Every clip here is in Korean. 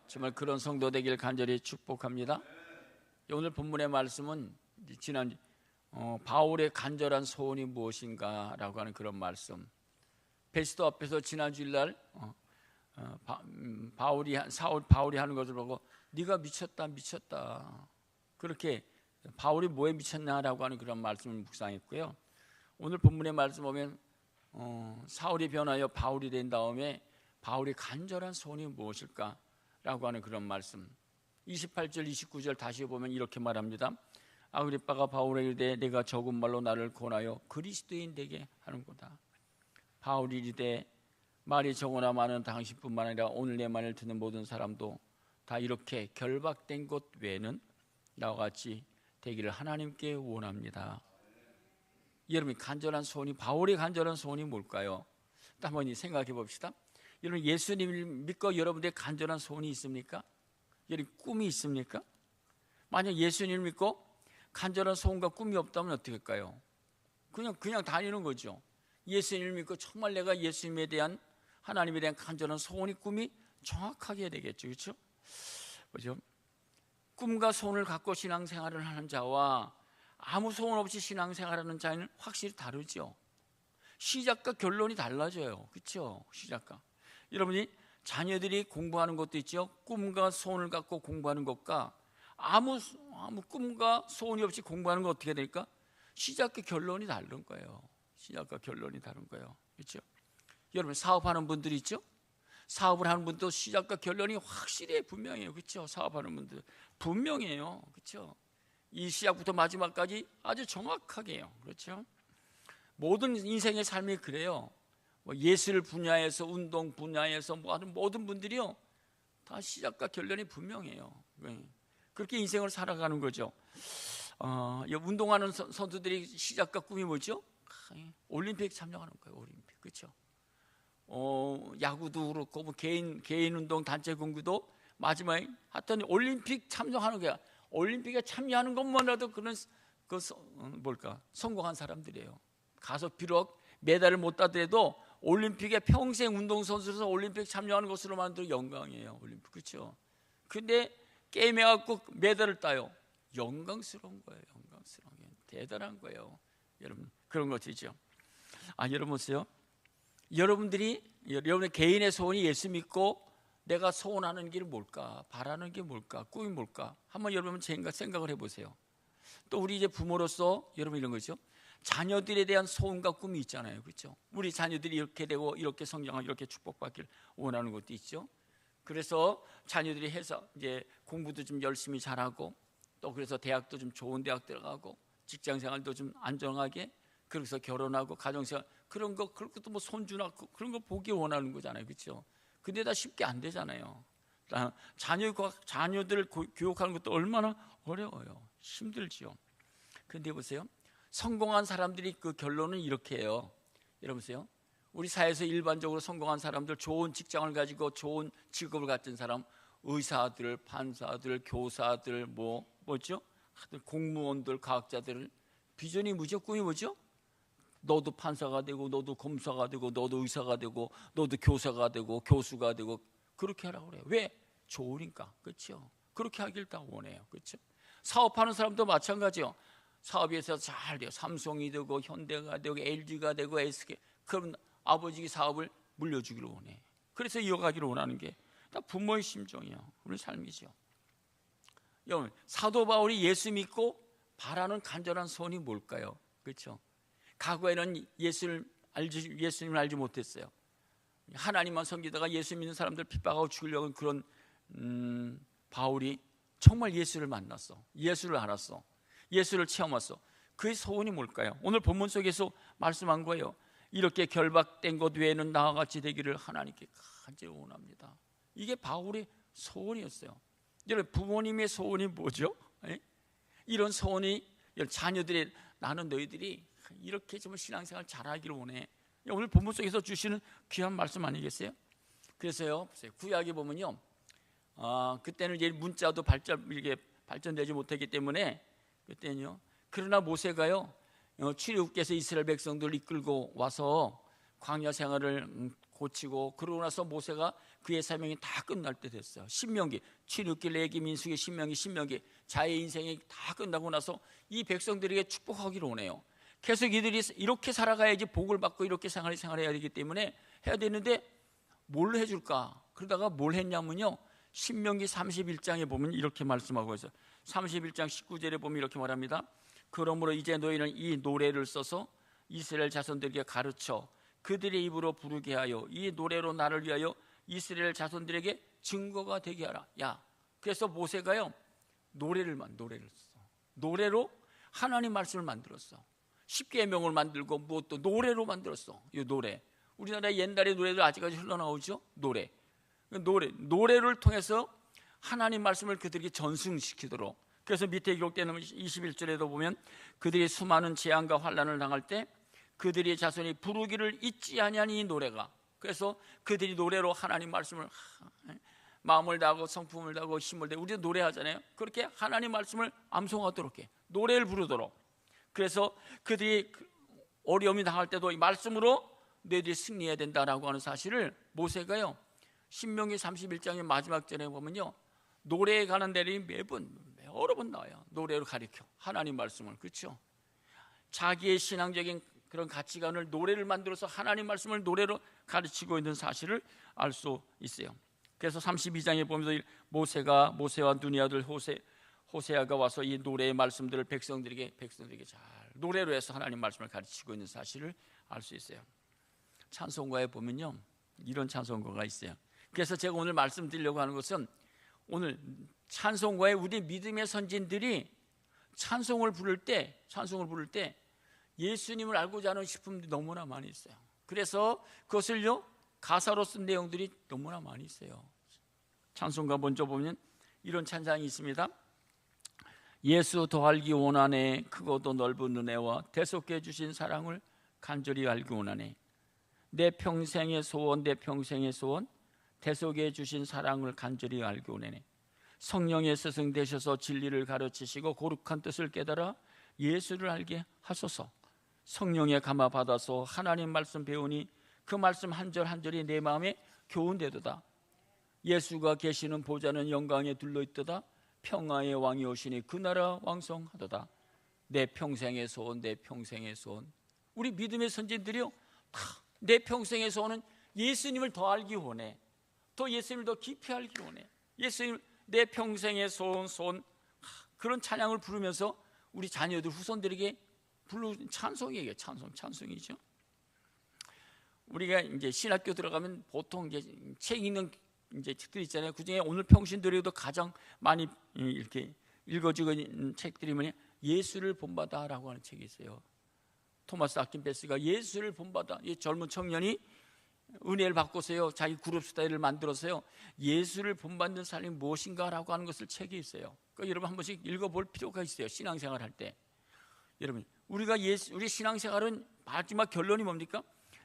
정말 그런 성도 되길 간절히 축복합니다. 오늘 본문의 말씀은 지난 바울의 간절한 소원이 무엇인가라고 하는 그런 말씀. 베스도 앞에서 지난 주일날 바울이 하는 것을 보고 네가 미쳤다 그렇게 바울이 뭐에 미쳤나라고 하는 그런 말씀을 묵상했고요. 오늘 본문의 말씀 보면 사울이 변하여 바울이 된 다음에 바울의 간절한 소원이 무엇일까라고 하는 그런 말씀. 28절 29절 다시 보면 이렇게 말합니다. 아그리빠가 바울에게 이르되 내가 적은 말로 나를 권하여 그리스도인 되게 하는구나. 바울이 이르되 말이 적으나 많은 당신뿐만 아니라 오늘 내 말을 듣는 모든 사람도 다 이렇게 결박된 것 외에는 나와 같이 되기를 하나님께 원합니다. 여러분 간절한 소원이 바울의 간절한 소원이 뭘까요? 한번 생각해 봅시다. 여러분 예수님을 믿고 여러분들의 간절한 소원이 있습니까? 여러분 꿈이 있습니까? 만약 예수님을 믿고 간절한 소원과 꿈이 없다면 어떻게 할까요? 그냥 다니는 거죠. 예수님을 믿고 정말 내가 예수님에 대한 하나님에 대한 간절한 소원이 꿈이 정확하게 해야 되겠죠. 그렇죠? 그렇죠? 꿈과 소원을 갖고 신앙생활을 하는 자와 아무 소원 없이 신앙생활하는 자는 확실히 다르죠. 시작과 결론이 달라져요. 그렇죠? 시작과 여러분이 자녀들이 공부하는 것도 있죠. 꿈과 소원을 갖고 공부하는 것과 아무 꿈과 소원이 없이 공부하는 거 어떻게 될까? 시작과 결론이 다른 거예요. 시작과 결론이 다른 거예요. 그렇죠? 여러분 사업하는 분들이 있죠. 사업을 하는 분도 시작과 결론이 확실히 분명해요. 그렇죠? 사업하는 분들 분명해요. 그렇죠? 이 시작부터 마지막까지 아주 정확하게요. 그렇죠? 모든 인생의 삶이 그래요. 예술 분야에서 운동 분야에서 하는 모든 분들이요 다 시작과 결론이 분명해요. 그렇게 인생을 살아가는 거죠. 운동하는 선수들이 시작과 꿈이 뭐죠? 올림픽 참여하는 거예요. 올림픽. 그렇죠? 야구도 그렇고 개인 운동 단체 공부도 마지막에 하여튼 올림픽 참여하는 거야. 올림픽에 참여하는 것만으로도 그런 성공한 사람들이에요. 가서 비록 메달을 못 따더라도 올림픽에 평생 운동선수로서 올림픽 참여하는 것으로 만들어 영광이에요. 올림픽. 그렇죠? 근데 게임해 갖고 메달을 따요. 영광스러운 거예요. 영광스러운 게 대단한 거예요. 여러분 그런 것이죠. 여러분 보세요. 여러분의 개인의 소원이 예수 믿고 내가 소원하는 게 뭘까? 바라는 게 뭘까? 꿈이 뭘까? 한번 여러분 생각을 해보세요. 또 우리 이제 부모로서 여러분 이런 거죠. 자녀들에 대한 소원과 꿈이 있잖아요. 그렇죠? 우리 자녀들이 이렇게 되고 이렇게 성장하고 이렇게 축복받길 원하는 것도 있죠. 그래서 자녀들이 해서 이제 공부도 좀 열심히 잘하고 또 그래서 대학도 좀 좋은 대학 들어가고 직장 생활도 좀 안정하게 그래서 결혼하고 가정생활 그런 것도 뭐 손주 낳고 그런 거 보기 원하는 거잖아요. 그렇죠? 근데 다 쉽게 안 되잖아요. 자녀들을 교육하는 것도 얼마나 어려워요. 힘들지요. 근데 보세요. 성공한 사람들이 그 결론은 이렇게 해요. 여러분 보세요. 우리 사회에서 일반적으로 성공한 사람들, 좋은 직장을 가지고 좋은 직업을 갖춘 사람, 의사들, 판사들, 교사들, 뭐죠? 공무원들, 과학자들 비전이 뭐죠? 꿈이 뭐죠? 너도 판사가 되고, 너도 검사가 되고, 너도 의사가 되고, 너도 교사가 되고, 교수가 되고 그렇게 하라고 그래요. 왜? 좋으니까. 그렇죠? 그렇게 하길 다 원해요. 그렇죠? 사업하는 사람도 마찬가지요. 사업에서 잘 돼요. 삼성이 되고 현대가 되고 LG가 되고 SK 그럼 아버지 사업을 물려주기를 원해. 그래서 이어가기를 원하는 게 다 부모의 심정이요. 우리 삶이죠. 여러분 사도 바울이 예수 믿고 바라는 간절한 소원이 뭘까요? 그렇죠? 과거에는 예수님을 알지 못했어요. 하나님만 섬기다가 예수 믿는 사람들 핍박하고 죽이려고 그런 바울이 정말 예수를 만났어. 예수를 알았어. 예수를 체험했어. 그의 소원이 뭘까요? 오늘 본문 속에서 말씀한 거예요. 이렇게 결박된 것 외에는 나와 같이 되기를 하나님께 간절히 원합니다. 이게 바울의 소원이었어요. 여러분 부모님의 소원이 뭐죠? 이런 소원이 자녀들의 나는 너희들이 이렇게 좀 신앙생활 잘하기를 원해. 오늘 본문 속에서 주시는 귀한 말씀 아니겠어요? 그래서요 구약에 보면요 그때는 이제 문자도 발전되지 못했기 때문에 그때는요. 그러나 모세가요 출애굽께서 이스라엘 백성들을 이끌고 와서 광야 생활을 고치고 그러고 나서 모세가 그의 사명이 다 끝날 때 됐어요. 신명기, 출애굽기, 레위기, 민수기, 신명기 자의 인생이 다 끝나고 나서 이 백성들에게 축복하기로 오네요. 계속 이들이 이렇게 살아가야지 복을 받고 이렇게 생활해야 되기 때문에 해야 되는데 뭘 해줄까? 그러다가 뭘 했냐면요, 신명기 31장에 보면 이렇게 말씀하고 있어요. 31장 19절에 보면 이렇게 말합니다. 그러므로 이제 너희는 이 노래를 써서 이스라엘 자손들에게 가르쳐 그들의 입으로 부르게 하여 이 노래로 나를 위하여 이스라엘 자손들에게 증거가 되게 하라. 야, 그래서 모세가요 노래를 써. 노래로 하나님 말씀을 만들었어. 십계명을 만들고 무엇도 노래로 만들었어. 이 노래, 우리나라 옛날의 노래들 아직까지 흘러나오죠. 노래를 통해서 하나님 말씀을 그들에게 전승시키도록. 그래서 밑에 기록되는 21절에도 보면 그들이 수많은 재앙과 환난을 당할 때 그들의 자손이 부르기를 잊지 아니하니 이 노래가. 그래서 그들이 노래로 하나님 말씀을 마음을 다하고 성품을 다하고 힘을 다하고, 우리도 노래하잖아요. 그렇게 하나님 말씀을 암송하도록 해, 노래를 부르도록. 그래서 그들이 어려움이 당할 때도 이 말씀으로 너희들이 승리해야 된다라고 하는 사실을 모세가요 신명기 31장의 마지막 절에 보면요 노래에 관한 내용이 여러 번 나와요. 노래로 가르쳐 하나님 말씀을. 그렇죠? 자기의 신앙적인 그런 가치관을 노래를 만들어서 하나님 말씀을 노래로 가르치고 있는 사실을 알 수 있어요. 그래서 32장에 보면서 모세와 눈의 아들 호세아가 와서 이 노래의 말씀들을 백성들에게 잘 노래로 해서 하나님 말씀을 가르치고 있는 사실을 알 수 있어요. 찬송가에 보면요 이런 찬송가가 있어요. 그래서 제가 오늘 말씀드리려고 하는 것은, 오늘 찬송가에 우리 믿음의 선진들이 찬송을 부를 때 예수님을 알고자 하는 싶음이 너무나 많이 있어요. 그래서 그것을요 가사로 쓴 내용들이 너무나 많이 있어요. 찬송가 먼저 보면 이런 찬양이 있습니다. 예수 더 알기 원하네, 크고도 넓은 은혜와 대속해 주신 사랑을 간절히 알기 원하네. 내 평생의 소원 대속해 주신 사랑을 간절히 알기 원하네. 성령의 스승 되셔서 진리를 가르치시고 거룩한 뜻을 깨달아 예수를 알게 하소서. 성령의 감화 받아서 하나님 말씀 배우니 그 말씀 한 절 한 절이 내 마음에 교훈되도다. 예수가 계시는 보좌는 영광에 둘러있도다. 평화의 왕이 오시니 그 나라 왕성하도다. 내 평생의 소원. 우리 믿음의 선진들이요 내 평생의 소원은 예수님을 더 알기 원해. 더 예수님을 더 깊이 알기 원해. 예수님 내 평생의 소원. 그런 찬양을 부르면서 우리 자녀들 후손들에게 부르는 찬송이에요. 찬송이죠. 우리가 이제 신학교 들어가면 보통 이제 책 읽는 이제 책들 있잖아요. 그 중에 오늘 평신도에도 가장 많이 이렇게 읽어지고 있는 책들이 뭐냐, 예수를 본받아라고 하는 책이 있어요. 토마스 아킨패스가 예수를 본받아, 이 젊은 청년이 은혜를 받고서요 자기 그룹 스타일을 만들어서요 예수를 본받는 삶이 무엇인가라고 하는 것을 책에 있어요. 그러니까 여러분 한 번씩 읽어볼 필요가 있어요. 신앙생활 할 때 여러분 우리 신앙생활은 마지막 결론이 뭡니까?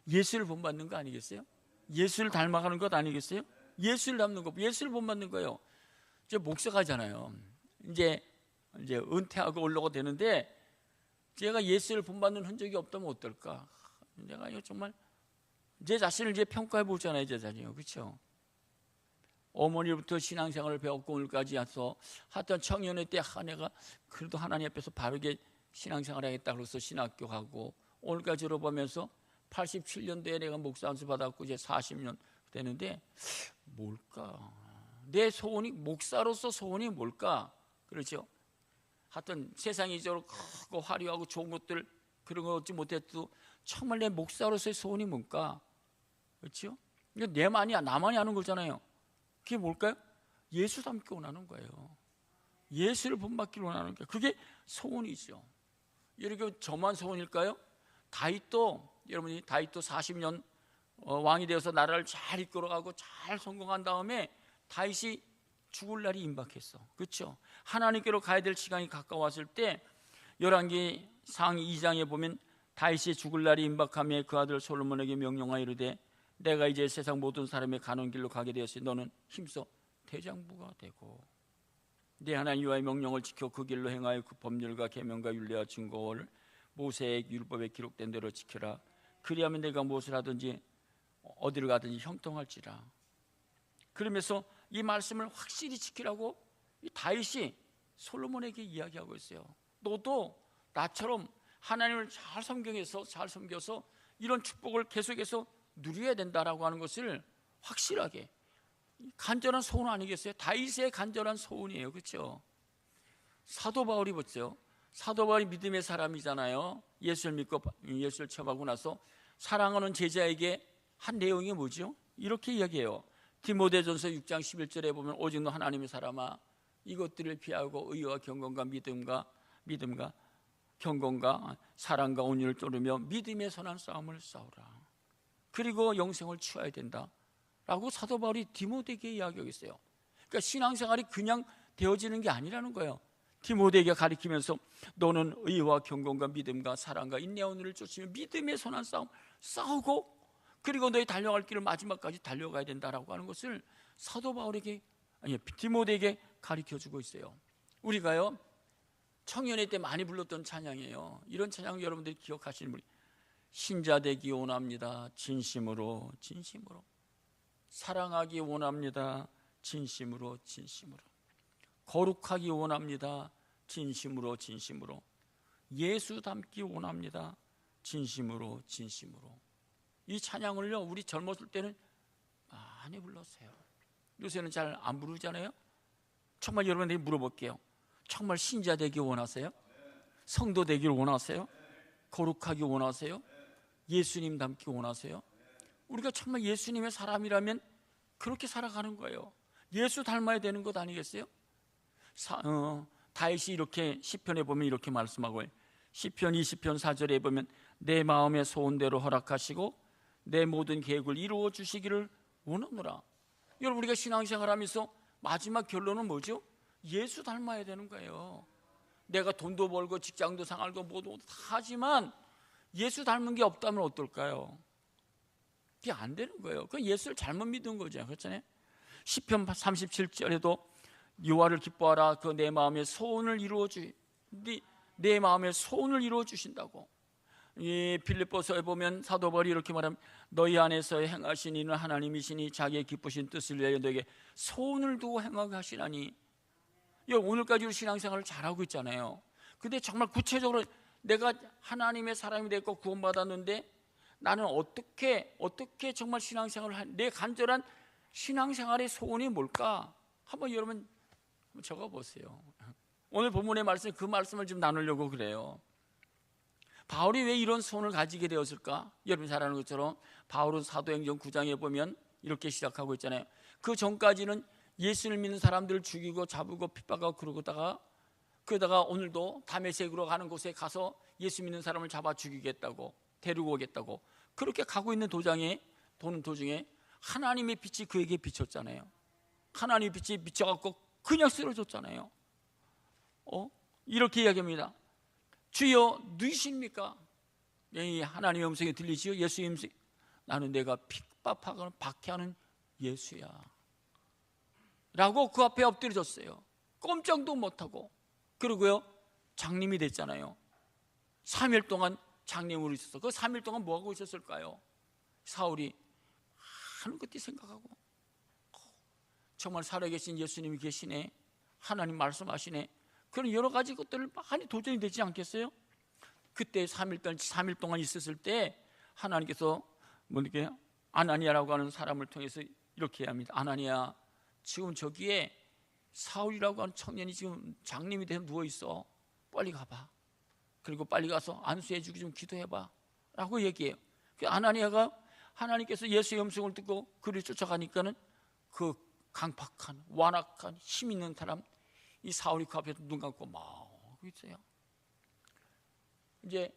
예수를 본받는 거 아니겠어요? 예수를 닮아가는 것 아니겠어요? 예수를 닮는 거, 예수를 본받는 거예요. 이제 목사가잖아요. 이제 은퇴하고 올라가 되는데 제가 예수를 본받는 흔적이 없다면 어떨까? 내가 이거 정말 제 자신을 이제 평가해 보잖아요, 제 자신이요, 그렇죠? 어머니부터 신앙생활을 배웠고 오늘까지 와서 하여튼 청년의 때 내가 그래도 하나님 앞에서 바르게 신앙생활을 하겠다 그래서 신학교 가고 오늘까지로 보면서 87년도에 내가 목사 안수 받았고 이제 40년 되는데 뭘까? 내 소원이, 목사로서 소원이 뭘까? 그렇죠? 하여튼 세상이 이적으로 크고 화려하고 좋은 것들 그런 거 얻지 못해도 정말 내 목사로서의 소원이 뭘까? 그렇죠? 이거 나만이 아는 거잖아요. 그게 뭘까요? 예수 닮기 원하는 거예요. 예수를 본받기를 원하는 거예요. 그게 소원이죠. 여러분 저만 소원일까요? 여러분이 다윗도 40년 왕이 되어서 나라를 잘 이끌어가고 잘 성공한 다음에 다윗이 죽을 날이 임박했어. 그렇죠? 하나님께로 가야 될 시간이 가까웠을 때 열왕기 상 2장에 보면 다윗이 죽을 날이 임박하며 그 아들 솔로몬에게 명령하여 이르되 내가 이제 세상 모든 사람이 가는 길로 가게 되었으니 너는 힘써 대장부가 되고 네 하나님 여호와의 명령을 지켜 그 길로 행하여 그 법률과 계명과 율례와 증거를 모세의 율법에 기록된 대로 지켜라. 그리하면 내가 무엇을 하든지 어디를 가든지 형통할지라. 그러면서 이 말씀을 확실히 지키라고 이 다윗이 솔로몬에게 이야기하고 있어요. 너도 나처럼 하나님을 잘 섬겨서 이런 축복을 계속해서 누려야 된다라고 하는 것을 확실하게, 간절한 소원 아니겠어요? 다윗의 간절한 소원이에요. 그렇죠? 사도 바울이 보죠. 사도 바울이 믿음의 사람이잖아요. 예수를 믿고 예수를 처음하고 나서 사랑하는 제자에게 한 내용이 뭐죠? 이렇게 이야기해요. 디모데전서 6장 11절에 보면 오직 너 하나님의 사람아 이것들을 피하고 의와 경건과 믿음과 경건과 사랑과 온유를 따르며 믿음의 선한 싸움을 싸우라. 그리고 영생을 취해야 된다 라고 사도 바울이 디모데에게 이야기하고 있어요. 그러니까 신앙생활이 그냥 되어지는 게 아니라는 거예요. 디모데에게 가리키면서 너는 의와 경건과 믿음과 사랑과 인내와 온유를 쫓으며 믿음의 선한 싸움 싸우고 그리고 너희 달려갈 길을 마지막까지 달려가야 된다라고 하는 것을 사도 바울에게, 디모데에게 가르쳐주고 있어요. 우리가요 청년회 때 많이 불렀던 찬양이에요. 이런 찬양 여러분들이 기억하시는 분이, 신자 되기 원합니다 진심으로 사랑하기 원합니다 진심으로 거룩하기 원합니다 진심으로 예수 닮기 원합니다 진심으로. 이 찬양을요 우리 젊었을 때는 많이 불렀어요. 요새는 잘 안 부르잖아요. 정말 여러분들이 물어볼게요. 정말 신자 되기 원하세요? 성도 되기를 원하세요? 거룩하기 원하세요? 예수님 닮기 원하세요? 우리가 정말 예수님의 사람이라면 그렇게 살아가는 거예요. 예수 닮아야 되는 것 아니겠어요? 다윗이 이렇게 시편에 보면 이렇게 말씀하고, 시편 20편 4절에 보면 내 마음의 소원대로 허락하시고 내 모든 계획을 이루어 주시기를 원하노라. 여러분, 우리가 신앙생활하면서 마지막 결론은 뭐죠? 예수 닮아야 되는 거예요. 내가 돈도 벌고 직장도 상할고 뭐도 다 하지만 예수 닮은 게 없다면 어떨까요? 그게 안 되는 거예요. 그 예수를 잘못 믿은 거죠. 그렇잖아요. 시편 37절에도 여호와를 기뻐하라. 그 내 마음의 소원을 내 마음의 소원을 이루어 주신다고. 이 필립보서에 보면 사도 바울이 이렇게 말하면 너희 안에서 행하신 이는 하나님이시니 자기의 기쁘신 뜻을 위하여 너에게 소원을 두고 행하게 하시나니. 오늘까지 우리 신앙생활을 잘하고 있잖아요. 근데 정말 구체적으로 내가 하나님의 사람이 됐고 구원받았는데 나는 어떻게 정말 신앙생활을 내 간절한 신앙생활의 소원이 뭘까? 한번 여러분 적어보세요. 오늘 본문의 말씀, 그 말씀을 좀 나누려고 그래요. 바울이 왜 이런 소원을 가지게 되었을까? 여러분 잘 아는 것처럼 바울은 사도행전 9장에 보면 이렇게 시작하고 있잖아요. 그 전까지는 예수를 믿는 사람들을 죽이고 잡고 핍박하고 그러다가 오늘도 다메섹으로 가는 곳에 가서 예수 믿는 사람을 잡아 죽이겠다고, 데리고 오겠다고 그렇게 가고 있는 도는 도중에 하나님의 빛이 그에게 비쳤잖아요. 하나님의 빛이 비쳐갖고 그냥 쓰러졌잖아요. 이렇게 이야기합니다. 주여 누구십니까? 하나님의 음성이 들리지요? 예수의 음성. 나는 내가 핍박하거나 박해하는 예수야 라고 그 앞에 엎드려졌어요. 꼼짝도 못하고. 그리고요 장님이 됐잖아요. 3일 동안 장님으로 있었어. 그 3일 동안 뭐하고 있었을까요? 사울이 하는 것도 생각하고, 정말 살아계신 예수님이 계시네, 하나님 말씀하시네, 그런 여러 가지 것들을 많이 도전이 되지 않겠어요? 그때 3일 동안 있었을 때 하나님께서 이렇게 아나니아라고 하는 사람을 통해서 이렇게 합니다. 아나니아, 지금 저기에 사울이라고 하는 청년이 지금 장님이 돼서 누워있어. 빨리 가봐. 그리고 빨리 가서 안수해주고 좀 기도해봐 라고 얘기해요. 그 아나니아가 하나님께서 예수의 음성을 듣고 그를 쫓아가니까는 그 강팍한 완악한 힘 있는 사람, 이 사울이 그 앞에서 눈 감고 막 있어요. 이제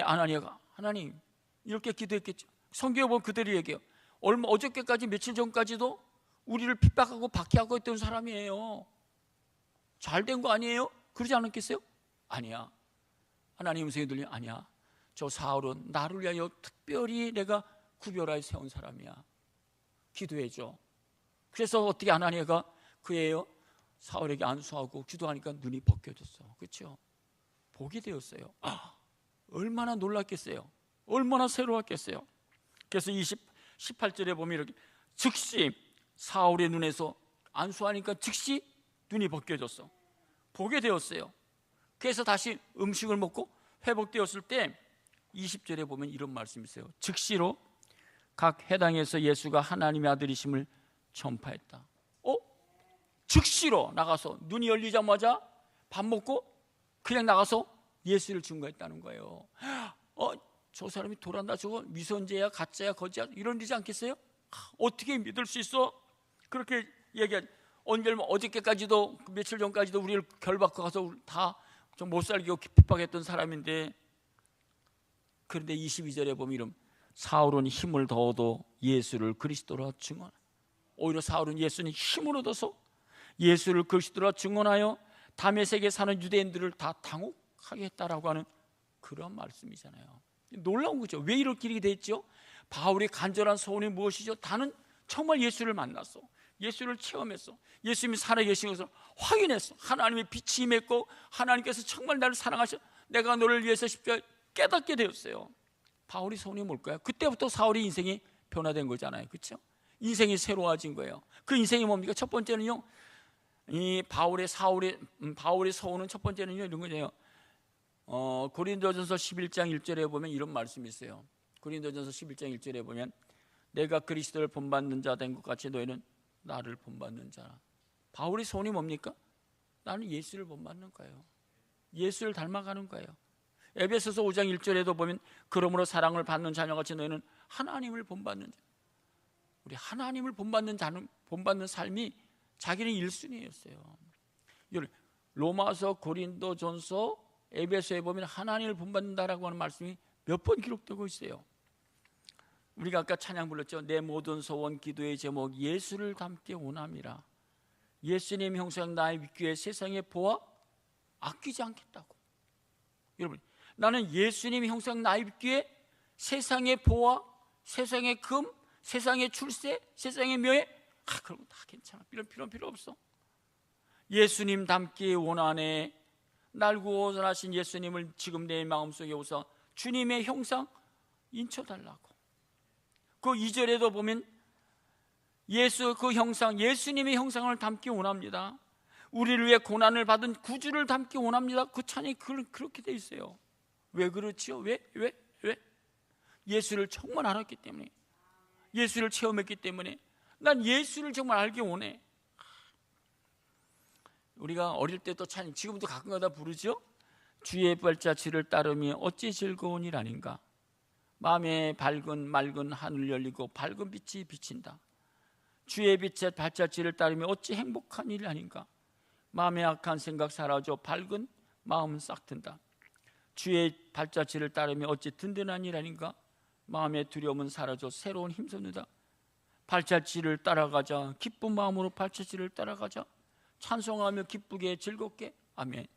아나니아가 하나님 이렇게 기도했겠죠. 성경에 보면 그대로 얘기해요. 어저께까지 며칠 전까지도 우리를 핍박하고 박해하고 있던 사람이에요. 잘된 거 아니에요? 그러지 않았겠어요? 아니야. 하나님 음성이 들리면 아니야. 저 사울은 나를 위하여 특별히 내가 구별하여 세운 사람이야. 기도해줘. 그래서 어떻게 아나니아가 그예요 사울에게 안수하고 기도하니까 눈이 벗겨졌어. 그렇죠? 복이 되었어요. 얼마나 놀랐겠어요. 얼마나 새로웠겠어요. 그래서 18절에 보면 이렇게 즉시 사울의 눈에서 안수하니까 즉시 눈이 벗겨졌어. 보게 되었어요. 그래서 다시 음식을 먹고 회복되었을 때 20절에 보면 이런 말씀이 있어요. 즉시로 각 해당에서 예수가 하나님의 아들이심을 전파했다. 즉시로 나가서 눈이 열리자마자 밥 먹고 그냥 나가서 예수를 증거했다는 거예요. 저 사람이 돌았나? 저거 위선죄야 가짜야 거짓야 이런 일이지 않겠어요? 어떻게 믿을 수 있어? 그렇게 얘기한 어저께까지도 며칠 전까지도 우리를 결박하고 가서 다 좀 못 살게 핍박했던 사람인데, 그런데 22절에 보면 이런 사울은 힘을 더 얻어 예수를 그리스도라 증언. 오히려 사울은 예수님 힘을 얻어서 예수를 그리스도라 증언하여 다메섹에 사는 유대인들을 다 당혹하게 했다라고 하는 그런 말씀이잖아요. 놀라운 거죠. 왜 이렇게 됐죠? 바울의 간절한 소원이 무엇이죠? 나는 정말 예수를 만났어. 예수를 체험했어. 예수님이 살아계신 것을 확인했어. 하나님의 빛이 임했고 하나님께서 정말 나를 사랑하셔. 내가 너를 위해서 십자가에 깨닫게 되었어요. 바울의 소원이 뭘까요? 그때부터 사울의 인생이 변화된 거잖아요. 그렇죠? 인생이 새로워진 거예요. 그 인생이 뭡니까? 첫 번째는요, 이 바울의 소원은 첫 번째는요 이런 거예요. 고린도전서 11장 1절에 보면 이런 말씀이 있어요. 고린도전서 11장 1절에 보면 내가 그리스도를 본받는 자 된 것 같이 너희는 나를 본받는 자라. 바울의 소원이 뭡니까? 나는 예수를 본받는 거예요. 예수를 닮아가는 거예요. 에베소서 5장 1절에도 보면 그러므로 사랑을 받는 자녀같이 너희는 하나님을 본받는 자. 우리 하나님을 본받는 삶이 자기는 1순위였어요. 로마서, 고린도전서, 에베소에 보면 하나님을 본받는다라고 하는 말씀이 몇 번 기록되고 있어요. 우리가 아까 찬양 불렀죠. 내 모든 소원 기도의 제목 예수를 닮게 원함이라. 예수님 형상 나의 위기에 세상에 보아 아끼지 않겠다고. 여러분, 나는 예수님 형상 나의 위기에 세상에 보아, 세상의 금, 세상의 출세, 세상의 묘해, 그런 거 다 괜찮아. 이런 필요 없어. 예수님 닮기 원하네. 날 구원하신 예수님을 지금 내 마음속에 오서 주님의 형상 인쳐달라고. 그 2절에도 보면 그 형상, 예수님의 형상을 닮기 원합니다. 우리를 위해 고난을 받은 구주를 닮기 원합니다. 그 찬이 그렇게 돼 있어요. 왜 그렇지요? 왜? 예수를 정말 알았기 때문에, 예수를 체험했기 때문에 난 예수를 정말 알기 원해. 우리가 어릴 때 또 찬양, 지금도 가끔가다 부르죠. 주의 발자취를 따르며 어찌 즐거운 일 아닌가. 마음에 밝은 맑은 하늘 열리고 밝은 빛이 비친다. 주의 빛의 발자취를 따르며 어찌 행복한 일 아닌가. 마음에 악한 생각 사라져 밝은 마음은 싹 튼다. 주의 발자취를 따르며 어찌 든든한 일 아닌가. 마음의 두려움은 사라져 새로운 힘 솟는다. 발자취를 따라가자. 기쁜 마음으로 발자취를 따라가자. 찬송하며 기쁘게 즐겁게. 아멘.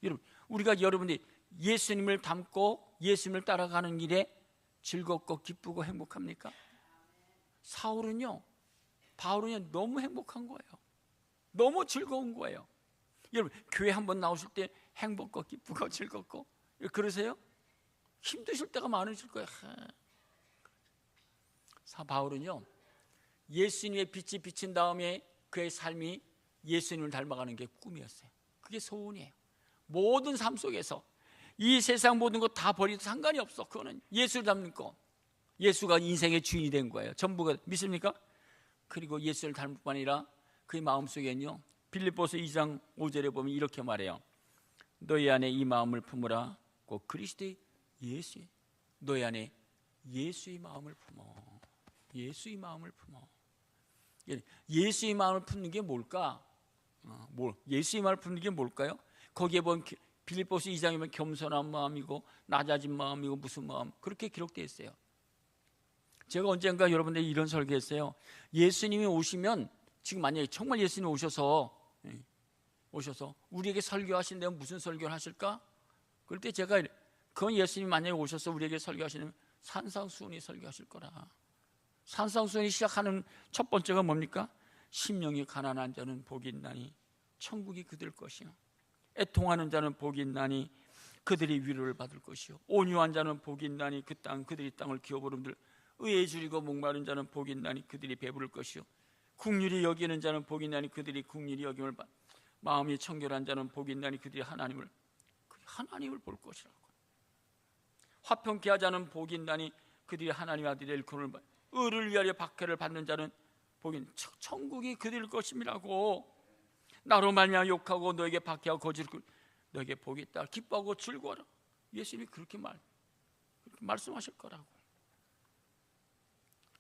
여러분, 우리가 여러분이 예수님을 닮고 예수님을 따라가는 일에 즐겁고 기쁘고 행복합니까? 바울은요 너무 행복한 거예요. 너무 즐거운 거예요. 여러분, 교회 한번 나오실 때 행복고 기쁘고 즐겁고 그러세요? 힘드실 때가 많으실 거예요. 바울은요 예수님의 빛이 비친 다음에 그의 삶이 예수님을 닮아가는 게 꿈이었어요. 그게 소원이에요. 모든 삶 속에서 이 세상 모든 것 다 버리도 상관이 없어. 그거는 예수를 닮는 거. 예수가 인생의 주인이 된 거예요. 전부가. 믿습니까? 그리고 예수를 닮을 뿐 아니라 그의 마음속에는요 빌립보서 2장 5절에 보면 이렇게 말해요. 너희 안에 이 마음을 품으라. 꼭 그리스도의 예수. 너희 안에 예수의 마음을 품어. 예수의 마음을 품어. 예수의 마음을 품는 게 뭘까? 예수의 마음을 품는 게 뭘까요? 거기에 보면 빌립보서 2장이면 겸손한 마음이고 낮아진 마음이고 무슨 마음 그렇게 기록되어 있어요. 제가 언젠가 여러분들이 이런 설교했어요. 예수님이 오시면, 지금 만약에 정말 예수님이 오셔서 우리에게 설교하신다면 무슨 설교를 하실까? 그럴 때 제가 그건 예수님이 만약에 오셔서 우리에게 설교하시면 산상수훈이 설교하실 거라. 산상수훈이 시작하는 첫 번째가 뭡니까? 심령이 가난한 자는 복이 있나니 천국이 그들 것이요. 애통하는 자는 복이 있나니 그들이 위로를 받을 것이요. 온유한 자는 복이 있나니 그들이 땅을 기업으로들. 의에 줄이고 목마른 자는 복이 있나니 그들이 배부를 것이요. 긍휼히 여기는 자는 복이 있나니 그들이 긍휼히 여김을 받. 마음이 청결한 자는 복이 있나니 그들이 하나님을 볼 것이라고. 화평케 하자는 복이 있나니 그들이 하나님의 아들의 일꾼을 받. 의를 위하여 박해를 받는 자는 복이 천국이 그들일 것임이라고. 나로 말미암아 욕하고 너에게 박해하고 거짓을 너에게 복이 있다. 기뻐하고 즐거워라. 예수님이 그렇게 말씀하실 거라고.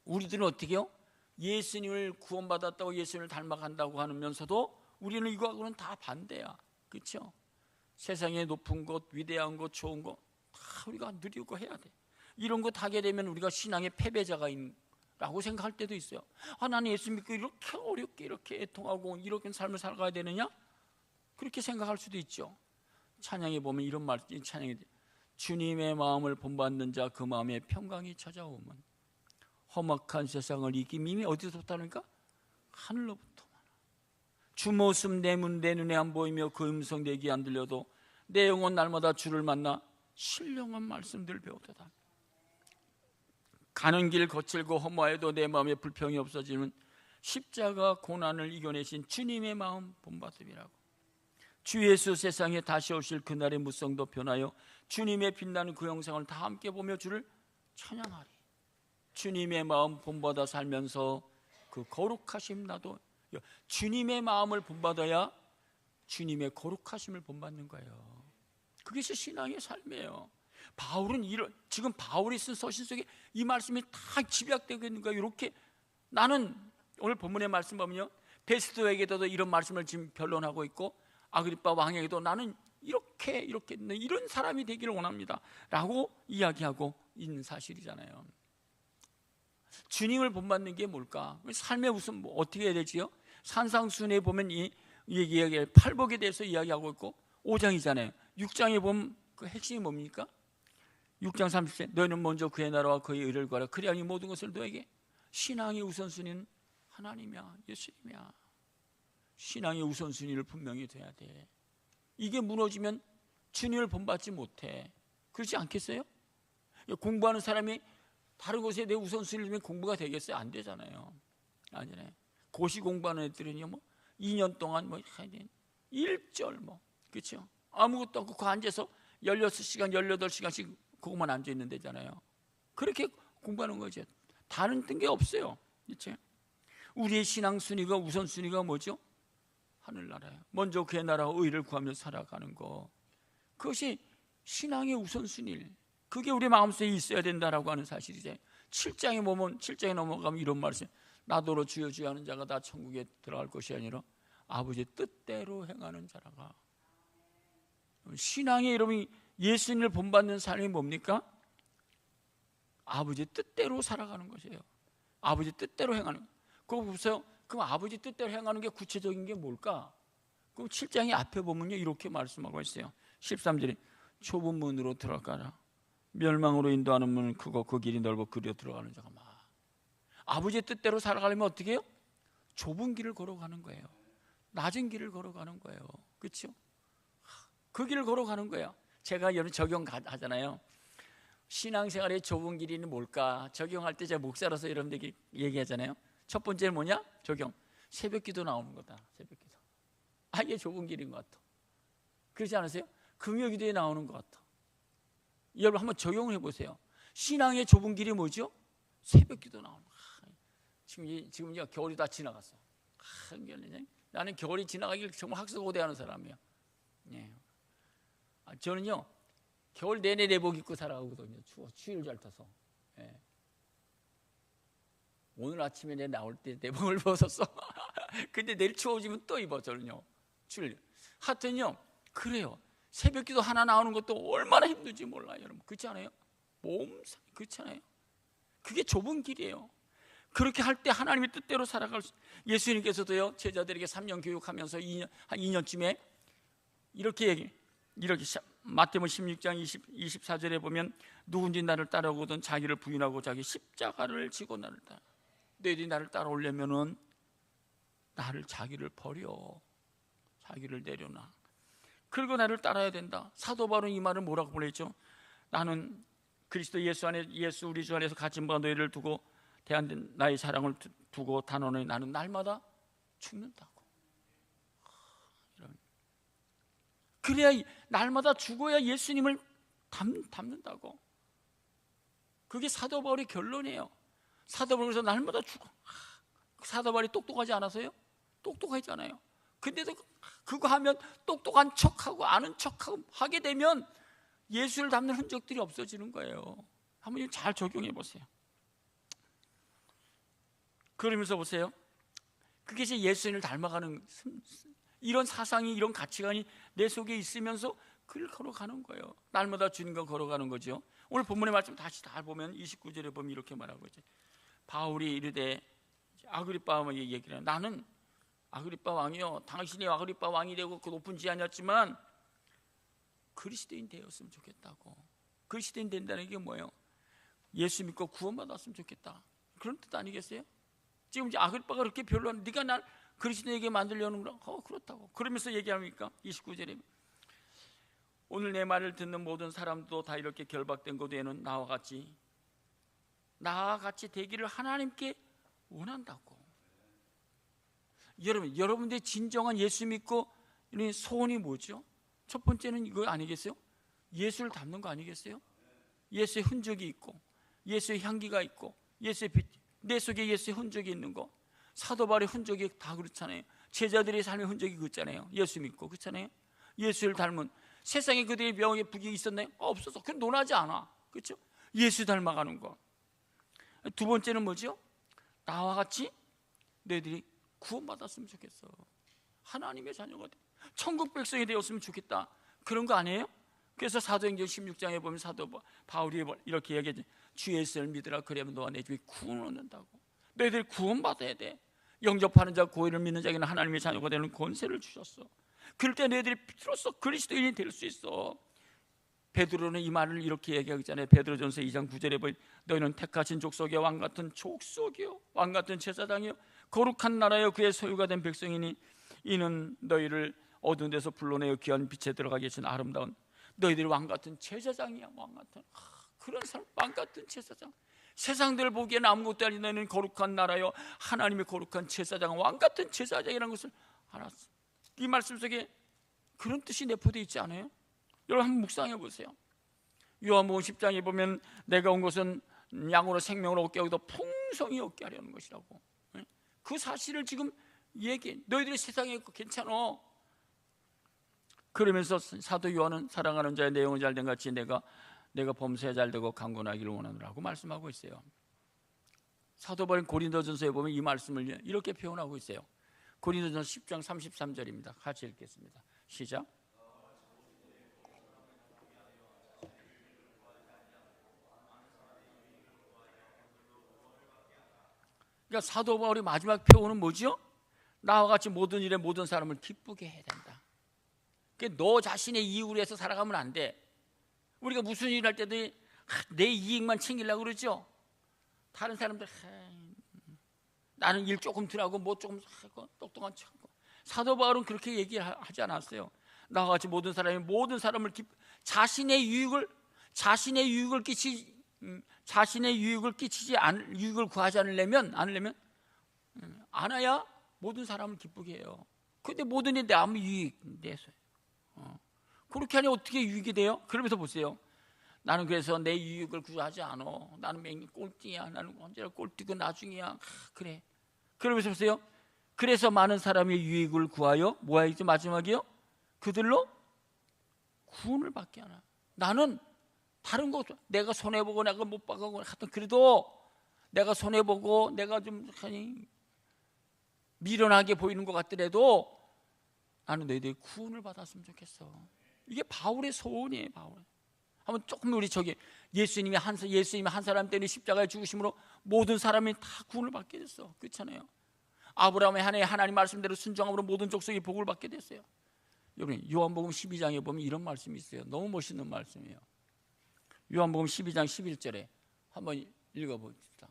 우리들은 어떻게 해요? 예수님을 구원받았다고 예수님을 닮아간다고 하면서도 우리는 이거하고는 다 반대야. 그렇죠? 세상에 높은 것, 위대한 것, 좋은 것 다 우리가 누리고 해야 돼. 이런 것 하게 되면 우리가 신앙의 패배자가라고 생각할 때도 있어요. 나는 예수 믿고 이렇게 어렵게 이렇게 애통하고 이렇게 삶을 살아가야 되느냐? 그렇게 생각할 수도 있죠. 찬양에 보면 이런 말이 찬양이 돼. 주님의 마음을 본받는 자 그 마음에 평강이 찾아오면 험악한 세상을 이김이 어디서부터 하니까? 하늘로부터. 주 모습 내 눈에 안 보이며 그 음성 내 귀에 안 들려도 내 영혼 날마다 주를 만나 신령한 말씀들 배우도다. 가는 길 거칠고 험하여도 내 마음에 불평이 없어지는 십자가 고난을 이겨내신 주님의 마음 본받음이라고. 주 예수 세상에 다시 오실 그날의 무성도 변하여 주님의 빛나는 그 영상을 다 함께 보며 주를 찬양하리. 주님의 마음 본받아 살면서 그 거룩하심 나도 주님의 마음을 본받아야 주님의 거룩하심을 본받는 거예요. 그것이 신앙의 삶이에요. 바울은 지금 바울이 쓴 서신 속에 이 말씀이 다 집약되고 있는 거예요. 이렇게 나는 오늘 본문의 말씀 보면요, 베스도에게도 이런 말씀을 지금 변론하고 있고 아그리빠 왕에게도 나는 이렇게 이런 사람이 되기를 원합니다 라고 이야기하고 있는 사실이잖아요. 주님을 본받는 게 뭘까? 삶의 우선 어떻게 해야 되지요? 산상순에 보면 이 얘기에 팔복에 대해서 이야기하고 있고 5장이잖아요. 6장에 보면 그 핵심이 뭡니까? 6장 30절 너희는 먼저 그의 나라와 그의 의를 구하라. 그래야 이 모든 것을 너에게. 신앙의 우선순위는 하나님이야, 예수님이야. 신앙의 우선순위를 분명히 돼야 돼. 이게 무너지면 주님을 본받지 못해. 그렇지 않겠어요? 공부하는 사람이 다른 곳에 내 우선순위를 두면 공부가 되겠어요? 안 되잖아요. 아니네. 고시 공부하는 애들은요, 2년 동안 1절 그렇죠? 아무것도 없고 그 앉아서 16시간, 18시간씩 그것만 앉아 있는 데잖아요. 그렇게 공부하는 거죠. 다른 게 없어요. 그렇죠? 우리의 신앙 순위가 우선순위가 뭐죠? 하늘나라예요. 먼저 그의 나라와 의를 구하며 살아가는 거. 그것이 신앙의 우선순위. 그게 우리 마음속에 있어야 된다라고 하는 사실이죠. 7장에 보면 7장에 넘어가면 이런 말씀. 나더러 주여 주여 하는 자가 다 천국에 들어갈 것이 아니라 아버지의 뜻대로 행하는 자라가. 신앙의 이름이 예수님을 본받는 삶이 뭡니까? 아버지의 뜻대로 살아가는 것이에요. 아버지 뜻대로 행하는. 그거 보세요. 그럼 아버지 뜻대로 행하는 게 구체적인 게 뭘까? 그 7장의 앞에 보면요 이렇게 말씀하고 있어요. 13절에 좁은 문으로 들어가라. 멸망으로 인도하는 문은 크고 그 길이 넓어 그리로 들어가는 자가 많아. 아버지의 뜻대로 살아가려면 어떻게 해요? 좁은 길을 걸어가는 거예요. 낮은 길을 걸어가는 거예요. 그렇죠? 그 길을 걸어가는 거예요. 제가 여러분 적용하잖아요. 신앙생활의 좁은 길이는 뭘까? 적용할 때 제가 목사라서 여러분들에게 얘기하잖아요. 첫 번째는 뭐냐? 적용. 새벽기도 나오는 거다. 새벽기도. 이게 좁은 길인 것 같아. 그렇지 않으세요? 금요기도에 나오는 것 같아. 여러분 한번 적용을 해보세요. 신앙의 좁은 길이 뭐죠? 새벽기도 나오는 거. 지금 겨울이 다 지나갔어. 나는 겨울이 지나가길 정말 학수고대하는 사람이에요. 예. 저는요 겨울 내내 내복 입고 살아가거든요. 추위를 잘 타서. 예. 오늘 아침에 내 나올 때 내복을 벗었어. 근데 내일 추워지면 또 입어. 저는요 추울. 하여튼요 그래요. 새벽기도 하나 나오는 것도 얼마나 힘든지 몰라요, 여러분. 그렇지 않아요? 몸살 그렇지 않아요? 그게 좁은 길이에요. 그렇게 할 때 하나님의 뜻대로 살아갈 수. 예수님께서도요 제자들에게 3년 교육하면서 한 2년쯤에 이렇게 마태복음 16장 24절에 보면 누군지 나를 따라오거든 자기를 부인하고 자기 십자가를 지고 나를 따라. 너희들이 나를 따라오려면은 자기를 버려. 자기를 내려놔. 그리고 나를 따라야 된다. 사도 바울은 이 말을 뭐라고 보냈죠? 나는 그리스도 예수 안에 예수 우리 주 안에서 갇힌 바 너희를 두고 대한 나의 사랑을 두고 단언해 나는 날마다 죽는다고. 그래야 날마다 죽어야 예수님을 닮는다고. 그게 사도 바울의 결론이에요. 사도 바울에서 날마다 죽어. 사도 바울이 똑똑하지 않아서요? 똑똑하잖아요. 근데도 그거 하면 똑똑한 척하고 아는 척하고 하게 되면 예수를 닮는 흔적들이 없어지는 거예요. 한번 잘 적용해 보세요. 그러면서 보세요. 그게 이제 예수님을 닮아가는 이런 사상이, 이런 가치관이 내 속에 있으면서 그를 걸어가는 거예요. 날마다 주님과 걸어가는 거죠. 오늘 본문의 말씀 다시 다 보면 29절에 보면 이렇게 말하고 있죠. 바울이 이르되 아그리빠 왕에게 얘기를 해요. 나는 아그리빠 왕이요, 당신이 아그리빠 왕이 되고 그 높은 지위였지만 그리스도인 되었으면 좋겠다고. 그리스도인 된다는 게 뭐예요? 예수 믿고 구원받았으면 좋겠다, 그런 뜻 아니겠어요? 지금 이제 아그리빠가 그렇게 별로, 네가 날 그리스도에게 만들려는 거라. 그렇다고. 그러면서 얘기합니까? 29절에 오늘 내 말을 듣는 모든 사람도 다 이렇게 결박된 고대에는 나와 같이 되기를 하나님께 원한다고. 여러분들의 진정한 예수 믿고 소원이 뭐죠? 첫 번째는 이거 아니겠어요? 예수를 닮는 거 아니겠어요? 예수의 흔적이 있고, 예수의 향기가 있고, 예수의 빛, 내 속에 예수의 흔적이 있는 거. 사도 바울의 흔적이 다 그렇잖아요. 제자들의 삶의 흔적이 그렇잖아요. 예수 믿고, 그렇잖아요. 예수를 닮은, 세상에 그들의 명예 부귀가 있었나요? 없어서. 그건 논하지 않아. 그렇죠? 예수 닮아가는 거. 두 번째는 뭐죠? 나와 같이 너희들이 구원받았으면 좋겠어. 하나님의 자녀가 돼. 천국 백성이 되었으면 좋겠다. 그런 거 아니에요? 그래서 사도행전 16장에 보면 사도 바울이 이렇게 얘기하지. 주 예수를 믿으라. 그러면 너와 내 집에 구원을 얻는다고. 너희들이 구원받아야 돼. 영접하는 자, 고의를 믿는 자에게는 하나님의 자녀가 되는 권세를 주셨어. 그럴 때 너희들이 비로소 그리스도인이 될 수 있어. 베드로는 이 말을 이렇게 얘기하잖아요. 베드로전서 2장 9절에 보면 너희는 택하신 족속이요, 왕같은 족속이요, 왕같은 제사장이요, 거룩한 나라여, 그의 소유가 된 백성이니 이는 너희를 어두운 데서 불러내어 귀한 빛에 들어가게 하신 아름다운, 너희들이 왕같은 제사장이야. 왕같은 그런 사람, 왕같은 제사장. 세상들 보기에는 아무것도 아닌 너희는 거룩한 나라여, 하나님의 거룩한 제사장, 왕같은 제사장이라는 것을 알았어. 이 말씀 속에 그런 뜻이 내포되어 있지 않아요? 여러분 한번 묵상해 보세요. 요한복음 10장에 보면 내가 온 것은 양으로 생명을 얻게 하고 더 풍성히 얻게 하려는 것이라고. 그 사실을 지금 얘기해. 너희들이 세상에 괜찮아. 그러면서 사도 요한은 사랑하는 자의 내용은 잘된 같이 내가 범사에 잘되고 강건하기를 원하노라고 말씀하고 있어요. 사도 바울은 고린도전서에 보면 이 말씀을 이렇게 표현하고 있어요. 고린도전서 10장 33절입니다. 같이 읽겠습니다. 시작. 그러니까 사도 바울의 마지막 표현은 뭐죠? 나와 같이 모든 일에 모든 사람을 기쁘게 해야 된다. 그러니까 너 자신의 이익을 위해서 살아가면 안 돼. 우리가 무슨 일을 할 때도 내 이익만 챙기려고 그러죠. 다른 사람들 나는 일 조금 덜하고 뭐 조금 하고 똑똑한 척하고. 사도 바울은 그렇게 얘기하지 않았어요. 나와 같이 모든 사람을 자신의 유익을 구하지 않으려면 않아야 모든 사람을 기쁘게 해요. 근데 모든 일에 아무 유익 내서 그렇게 하니 어떻게 유익이 돼요? 그러면서 보세요. 나는 그래서 내 유익을 구하지 않아. 나는 맹 꼴등이야. 나는 언제나 꼴등이고 나중이야. 그래. 그러면서 보세요. 그래서 많은 사람의 유익을 구하여 뭐 하겠지? 마지막이요? 그들로 구원을 받게 하나. 나는 다른 거 내가 손해보고 내가 못 받고 하여튼 그래도 내가 손해보고 내가 좀 미련하게 보이는 것 같더라도 나는 너희들이 구원을 받았으면 좋겠어. 이게 바울의 소원이에요. 바울. 한번 조금 우리 예수님이 한 사람 때문에 십자가에 죽으심으로 모든 사람이 다 구원을 받게 됐어. 그렇잖아요. 아브라함의 하나님 말씀대로 순종함으로 모든 족속이 복을 받게 됐어요. 여러분 요한복음 12장에 보면 이런 말씀이 있어요. 너무 멋있는 말씀이에요. 요한복음 12장 11절에 한번 읽어봅시다.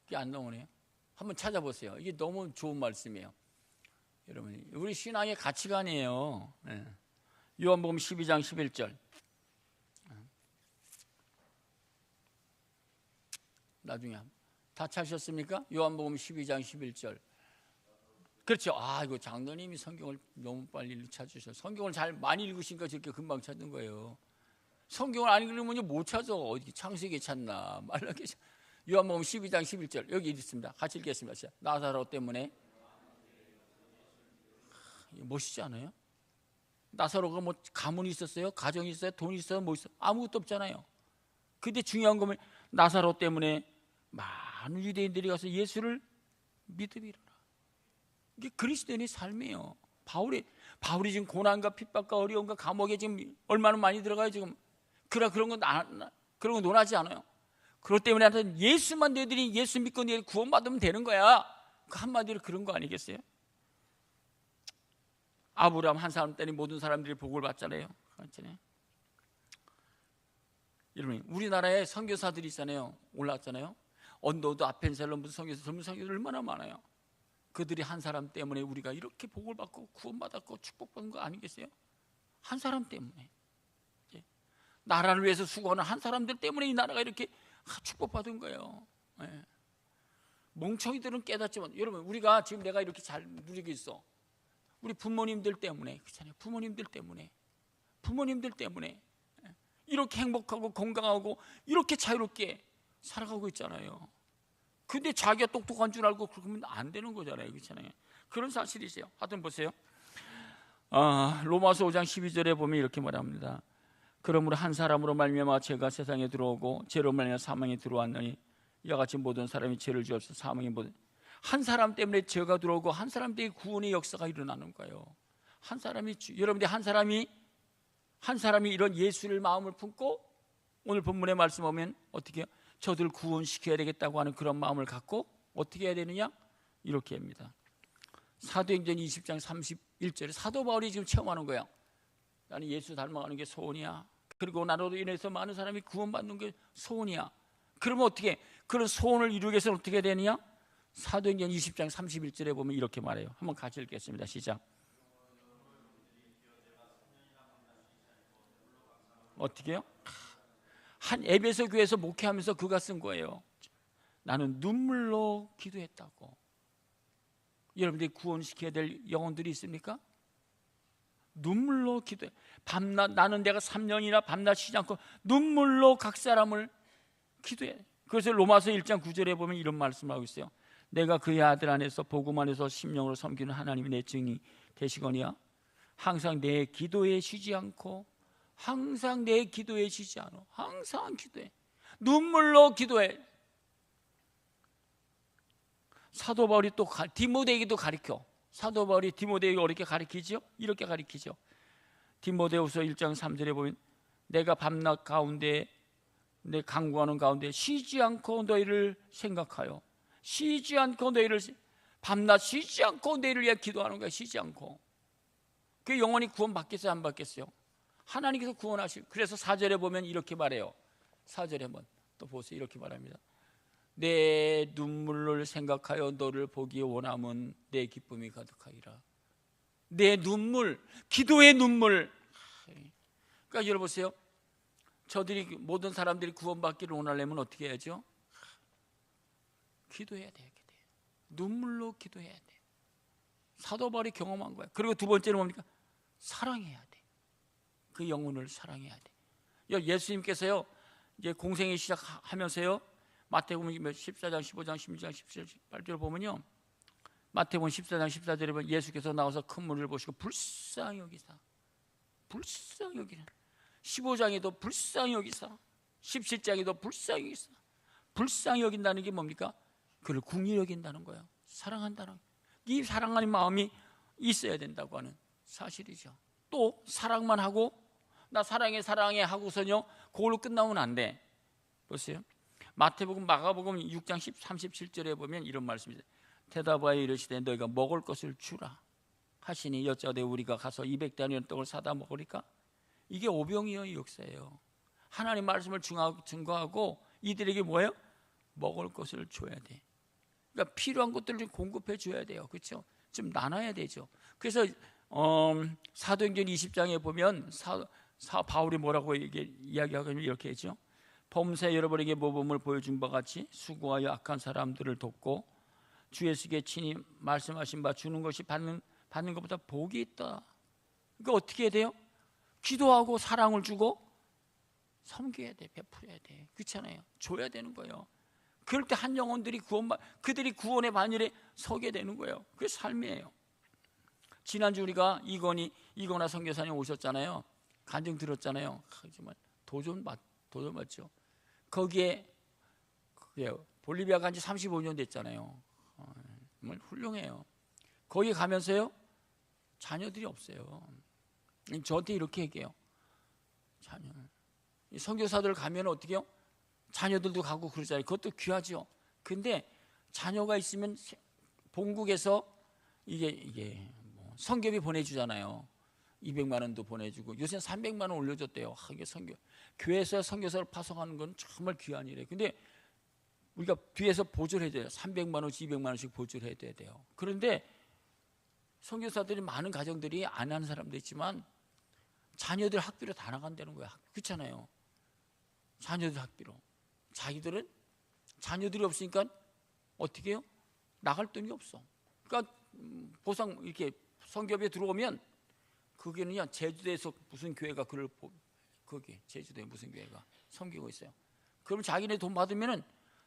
이게 안 나오네요. 한번 찾아보세요. 이게 너무 좋은 말씀이에요. 여러분 우리 신앙의 가치관이에요. 네. 요한복음 12장 11절. 나중에 다 찾으셨습니까? 요한복음 12장 11절. 그렇죠. 이거 장로님이 성경을 너무 빨리 찾으셔서 성경을 잘 많이 읽으시니까 저렇게 금방 찾는 거예요. 성경을 안 읽으면 못 찾아. 어디 창세기에 찾나 말라기. 요한복음 12장 11절 여기 있습니다. 같이 읽겠습니다. 나사로 때문에. 멋있지 않아요? 나사로가 뭐 가문이 있었어요? 가정이 있어요? 돈이 있어요? 뭐 있어요? 아무것도 없잖아요. 근데 중요한 거는 나사로 때문에 많은 유대인들이 가서 예수를 믿음이라. 이게 그리스도인의 삶이에요. 바울이 지금 고난과 핍박과 어려움과 감옥에 지금 얼마나 많이 들어가요 지금. 그런 거 논하지 않아요. 그것 때문에 하여튼 예수만 너희들이 예수 믿고 너희들이 구원받으면 되는 거야. 그 한마디로 그런 거 아니겠어요? 아브라함 한 사람 때문에 모든 사람들이 복을 받잖아요. 그렇잖아요. 여러분, 우리나라에 선교사들이 있잖아요. 올라왔잖아요. 언더우드, 아펜셀론 무슨 선교사, 젊은 선교사들 얼마나 많아요. 그들이 한 사람 때문에 우리가 이렇게 복을 받고 구원받았고 축복받은 거 아니겠어요? 한 사람 때문에. 나라를 위해서 수고하는 한 사람들 때문에 이 나라가 이렇게 축복받은 거예요. 멍청이들은 깨닫지만 여러분, 우리가 지금 내가 이렇게 잘 누리고 있어. 우리 부모님들 때문에. 그렇잖아요. 부모님들 때문에 이렇게 행복하고 건강하고 이렇게 자유롭게 살아가고 있잖아요. 근데 자기가 똑똑한 줄 알고 그러면 안 되는 거잖아요. 그렇잖아요. 그런 사실이세요. 하여튼 보세요. 로마서 5장 12절에 보면 이렇게 말합니다. 그러므로 한 사람으로 말미암아 죄가 세상에 들어오고 죄로 말미암아 사망에 들어왔느니 이와 같이 모든 사람이 죄를 지어서 사망에 모든 한 사람 때문에 죄가 들어오고 한 사람 때문에 구원의 역사가 일어나는 거예요. 여러분들 한 사람이 이런 예수를 마음을 품고 오늘 본문의 말씀 보면 어떻게 해요? 저들 구원시켜야 되겠다고 하는 그런 마음을 갖고 어떻게 해야 되느냐? 이렇게 합니다. 사도행전 20장 31절에 사도 바울이 지금 체험하는 거예요. 나는 예수 닮아가는 게 소원이야. 그리고 나로 인해서 많은 사람이 구원받는 게 소원이야. 그러면 어떻게 그런 소원을 이루기 위해서는 어떻게 해야 되느냐? 사도행전 20장 31절에 보면 이렇게 말해요. 한번 같이 읽겠습니다. 시작. 어떻게 해요? 한 에베소 교회에서 목회하면서 그가 쓴 거예요. 나는 눈물로 기도했다고. 여러분들이 구원시켜야 될 영혼들이 있습니까? 눈물로 기도해. 밤낮 나는 내가 3년이나 밤낮 쉬지 않고 눈물로 각 사람을 기도해. 그래서 로마서 1장 9절에 보면 이런 말씀을 하고 있어요. 내가 그의 아들 안에서 복음 안에서 심령으로 섬기는 하나님이 내 증인이 되시거니와 항상 내 기도에 쉬지 않고 항상 내 기도에 쉬지 않아. 항상 기도해. 눈물로 기도해. 사도 바울이 또 디모데에게도 가르쳐. 사도 바울이 디모데에게 어떻게 가르치죠? 이렇게 가르치죠. 디모데후서 1장 3절에 보면 내가 밤낮 가운데 내 간구하는 가운데 쉬지 않고 너희를 생각하여 쉬지 않고 너희를 밤낮 쉬지 않고 너희를 위해 기도하는 거야. 쉬지 않고. 그 영혼이 구원 받겠어요? 안 받겠어요? 하나님께서 구원하시고. 그래서 4절에 보면 이렇게 말해요. 4절에 한번 또 보세요. 이렇게 말합니다. 내 눈물을 생각하여 너를 보기 원함은 내 기쁨이 가득하리라. 내 눈물, 기도의 눈물. 그러니까 여러분 보세요. 저들이 모든 사람들이 구원받기를 원하려면 어떻게 해야죠? 기도해야 돼요. 눈물로 기도해야 돼. 사도 바울이 경험한 거예요. 그리고 두 번째는 뭡니까? 사랑해야 돼. 그 영혼을 사랑해야 돼. 예수님께서요, 이제 공생애 시작하면서요, 마태복음 14장, 15장, 16장, 17절, 18절 보면요, 마태복음 14장, 14절에 보면 예수께서 나와서 큰 물을 보시고 불쌍히 여기사, 15장에도 불쌍히 여기사, 17장에도 불쌍히 여기사. 불쌍히 여긴다는 게 뭡니까? 그를 궁히 여긴다는 거예요. 사랑한다는 거예요. 이 사랑하는 마음이 있어야 된다고 하는 사실이죠. 또 사랑만 하고 나 사랑해 하고서요 그걸로 끝나면 안 돼. 보세요. 마태복음, 마가복음 6장 37절에 보면 이런 말씀이 있어요. 대답하여 이르시되 너희가 먹을 것을 주라 하시니 여짜되 우리가 가서 200단위의 떡을 사다 먹으리까? 이게 오병이어의 역사예요. 하나님 말씀을 증거하고 이들에게 뭐예요? 먹을 것을 줘야 돼. 그러니까 필요한 것들을 공급해 줘야 돼요. 그렇죠? 좀 나눠야 되죠. 그래서 사도행전 20장에 보면 바울이 뭐라고 이야기하고 이렇게 했죠. 범사에 여러분에게 모범을 보여준 바 같이 수고하여 악한 사람들을 돕고 주 예수께 친히 말씀하신 바 주는 것이 받는 것보다 복이 있다. 그러니까 어떻게 해야 돼요? 기도하고 사랑을 주고 섬겨야 돼, 베풀어야 돼. 그렇잖아요. 줘야 되는 거예요. 그럴 때 한 영혼들이 그들이 구원의 반열에 서게 되는 거예요. 그게 삶이에요. 지난주 우리가 이건아 선교사님 오셨잖아요. 간증 들었잖아요. 정말 도전 맞죠. 거기에 볼리비아 간 지 35년 됐잖아요. 정말 훌륭해요. 거기 가면서요, 자녀들이 없어요. 저한테 이렇게 얘기해요. 선교사들 가면 어떻게 해요? 자녀들도 가고 그러잖아요. 그것도 귀하죠. 근데 자녀가 있으면 본국에서 이게 선교비 보내주잖아요. 200만 원도 보내주고 요새는 300만 원 올려줬대요. 이게 교회에서 선교사를 파송하는 건 정말 귀한 일이에요. 근데 우리가 뒤에서 보조를 해야 돼요. 300만 원씩 200만 원씩 보조를 해야 돼요. 그런데 선교사들이 많은 가정들이 안 하는 사람도 있지만 자녀들 학비로 다 나간다는 거야. 그렇잖아요. 자녀들 학비로. 자기들은 자녀들이 없으니까 어떻게 해요? 나갈 돈이 없어. 그러니까 보상 이렇게 선교비에 들어오면 그게는요, 제주도에서 무슨 교회가 거기 제주도에 무슨 교회가 섬기고 있어요. 그럼 자기네 돈 받으면은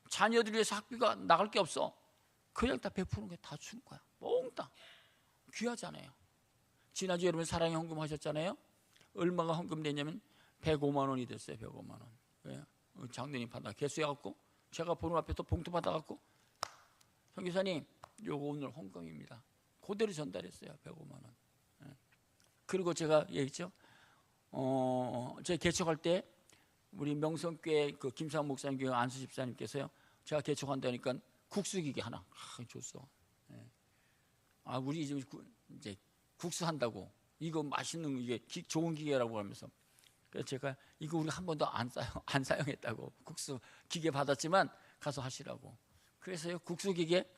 자녀들 위해서 학비가 나갈 게 없어. 그냥 다 베푸는 거야. 다 주는 거야. 몽땅. 귀하잖아요. 지난주에 여러분 사랑의 헌금 하셨잖아요. 얼마가 헌금됐냐면 105만 원이 됐어요. 105만 원. 왜? 장로님 받아 개수해갖고 제가 보는 앞에 또 봉투 받아갖고 선교사님 요거 오늘 헌금입니다. 그대로 전달했어요. 105만 원. 그리고 제가 얘기했죠. 제가 개척할 때 우리 명성교회 그 김상 목사님 교회 안수 집사님께서요. 제가 개척한다니까 국수기계 하나 줬어. 우리 이제 국수 한다고 이거 맛있는 이게 좋은 기계라고 하면서 그래서 제가 이거 우리 한 번도 안 사용했다고 국수 기계 받았지만 가서 하시라고. 그래서요 국수기계